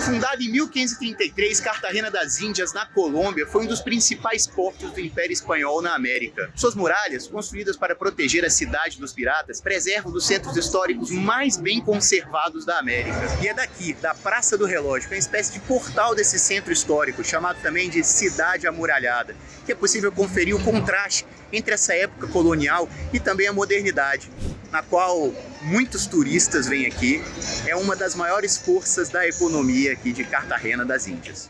Fundada em 1533, Cartagena das Índias, na Colômbia, foi um dos principais portos do Império Espanhol na América. Suas muralhas, construídas para proteger a cidade dos piratas, preservam um dos centros históricos mais bem conservados da América. E é daqui, da Praça do Relógio, que é uma espécie de portal desse centro histórico, chamado também de Cidade Amuralhada, que é possível conferir o contraste entre essa época colonial e também a modernidade, na qual muitos turistas vêm aqui. É uma das maiores forças da economia aqui de Cartagena das Índias.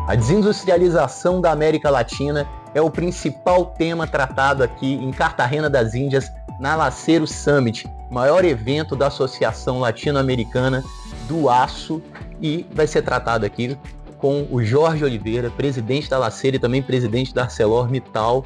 A desindustrialização da América Latina é o principal tema tratado aqui em Cartagena das Índias, na Laceiro Summit, maior evento da Associação Latino-Americana do Aço, e vai ser tratado aqui com o Jorge Oliveira, presidente da Laceiro e também presidente da ArcelorMittal.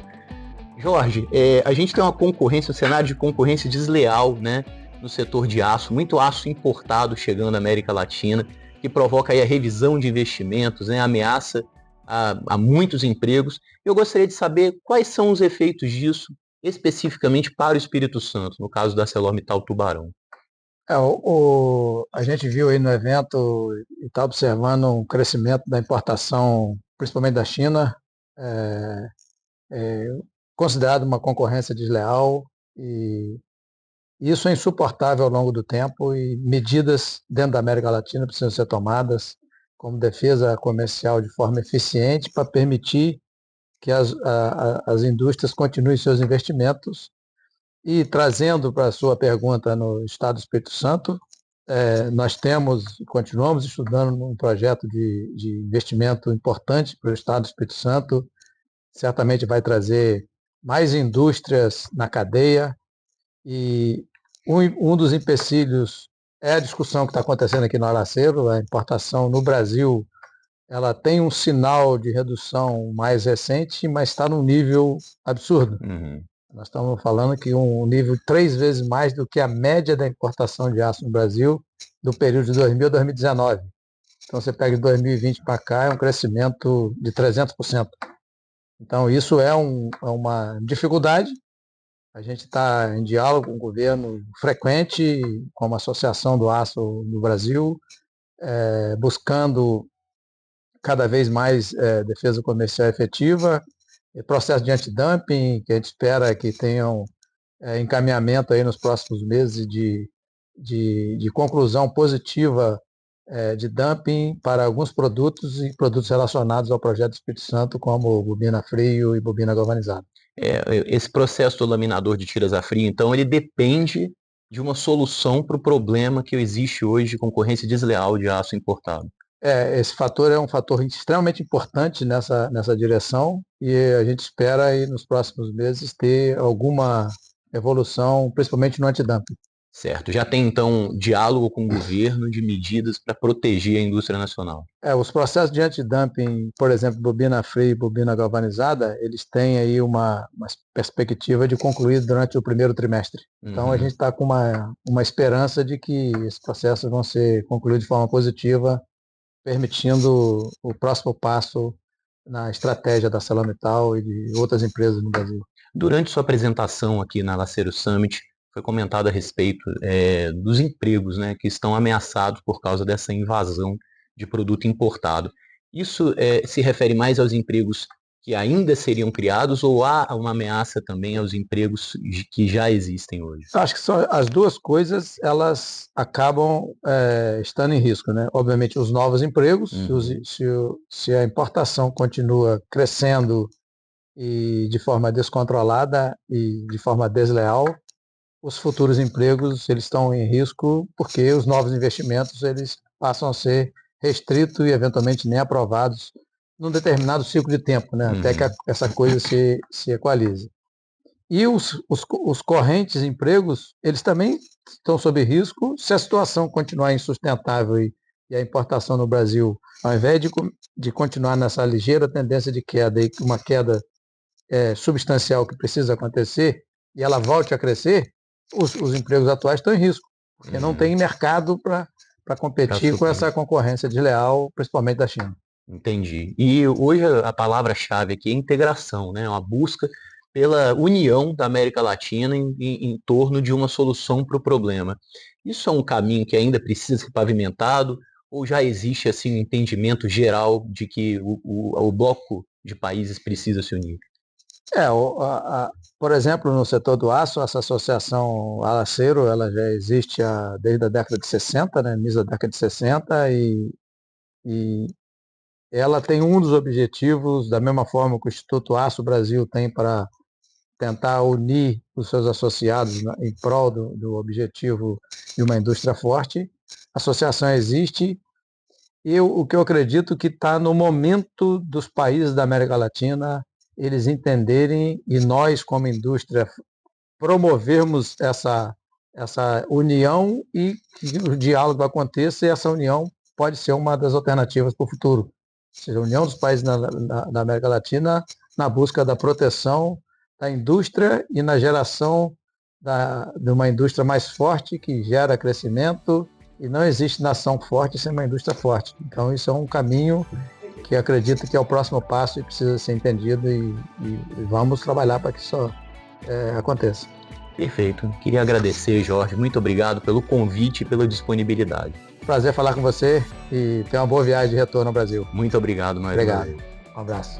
Jorge, a gente tem uma concorrência, um cenário de concorrência desleal, né, no setor de aço, muito aço importado chegando à América Latina, que provoca aí a revisão de investimentos, né, ameaça a muitos empregos. Eu gostaria de saber quais são os efeitos disso, especificamente para o Espírito Santo, no caso da ArcelorMittal Tubarão. A gente viu aí no evento e está observando um crescimento da importação, principalmente da China, considerado uma concorrência desleal, e isso é insuportável ao longo do tempo, e medidas dentro da América Latina precisam ser tomadas como defesa comercial de forma eficiente para permitir que as indústrias continuem seus investimentos. E trazendo para a sua pergunta no Estado do Espírito Santo, nós continuamos estudando um projeto de investimento importante para o Estado do Espírito Santo. Certamente vai trazer mais indústrias na cadeia, e um dos empecilhos é a discussão que está acontecendo aqui no Laceiro. A importação no Brasil, ela tem um sinal de redução mais recente, mas está num nível absurdo. Uhum. Nós estamos falando que um nível 3 vezes mais do que a média da importação de aço no Brasil do período de 2000 a 2019. Então você pega de 2020 para cá, é um crescimento de 300%. Então isso é uma dificuldade. A gente está em diálogo com o governo frequente, como a Associação do Aço no Brasil, buscando cada vez mais defesa comercial efetiva, processo de antidumping, que a gente espera que tenham encaminhamento aí nos próximos meses de conclusão positiva de dumping para alguns produtos e produtos relacionados ao projeto do Espírito Santo, como bobina a frio e bobina galvanizada. Esse processo do laminador de tiras a frio, então, ele depende de uma solução para o problema que existe hoje de concorrência desleal de aço importado. Esse fator é um fator extremamente importante nessa direção, e a gente espera aí nos próximos meses ter alguma evolução, principalmente no antidumping. Certo. Já tem, então, diálogo com o governo de medidas para proteger a indústria nacional? Os processos de antidumping, por exemplo, bobina fria e bobina galvanizada, eles têm aí uma perspectiva de concluir durante o primeiro trimestre. Então, a gente está com uma esperança de que esses processos vão ser concluídos de forma positiva, permitindo o próximo passo na estratégia da ArcelorMittal e de outras empresas no Brasil. Durante sua apresentação aqui na Laceiro Summit, foi comentado a respeito dos empregos, né, que estão ameaçados por causa dessa invasão de produto importado. Isso se refere mais aos empregos que ainda seriam criados, ou há uma ameaça também aos empregos que já existem hoje? Acho que são as duas coisas, elas acabam estando em risco, né? Obviamente os novos empregos, se a importação continua crescendo e de forma descontrolada e de forma desleal, os futuros empregos eles estão em risco, porque os novos investimentos eles passam a ser restritos e eventualmente nem aprovados num determinado ciclo de tempo, né? Até que essa coisa se equalize. E os correntes empregos, eles também estão sob risco se a situação continuar insustentável e a importação no Brasil, ao invés de continuar nessa ligeira tendência de queda, e uma queda substancial que precisa acontecer, e ela volte a crescer, os empregos atuais estão em risco, porque não tem mercado para competir com essa concorrência desleal, principalmente da China. Entendi. E hoje a palavra-chave aqui é integração, né? Uma busca pela união da América Latina em torno de uma solução para o problema. Isso é um caminho que ainda precisa ser pavimentado, ou já existe assim um entendimento geral de que o bloco de países precisa se unir? Por exemplo, no setor do aço, essa associação Alacero, ela já existe desde a década de 60, né, início da década de 60, e ela tem um dos objetivos, da mesma forma que o Instituto Aço Brasil tem para tentar unir os seus associados em prol do objetivo de uma indústria forte. A associação existe e o que eu acredito que está no momento dos países da América Latina eles entenderem e nós, como indústria, promovermos essa união e que o diálogo aconteça, e essa união pode ser uma das alternativas para o futuro. Ou seja, a união dos países da América Latina na busca da proteção da indústria e na geração de uma indústria mais forte que gera crescimento, e não existe nação forte sem uma indústria forte. Então isso é um caminho que acredito que é o próximo passo e precisa ser entendido, e vamos trabalhar para que isso aconteça. Perfeito. Queria agradecer, Jorge. Muito obrigado pelo convite e pela disponibilidade. Prazer falar com você e tenha uma boa viagem de retorno ao Brasil. Muito obrigado, mais uma vez. Um abraço.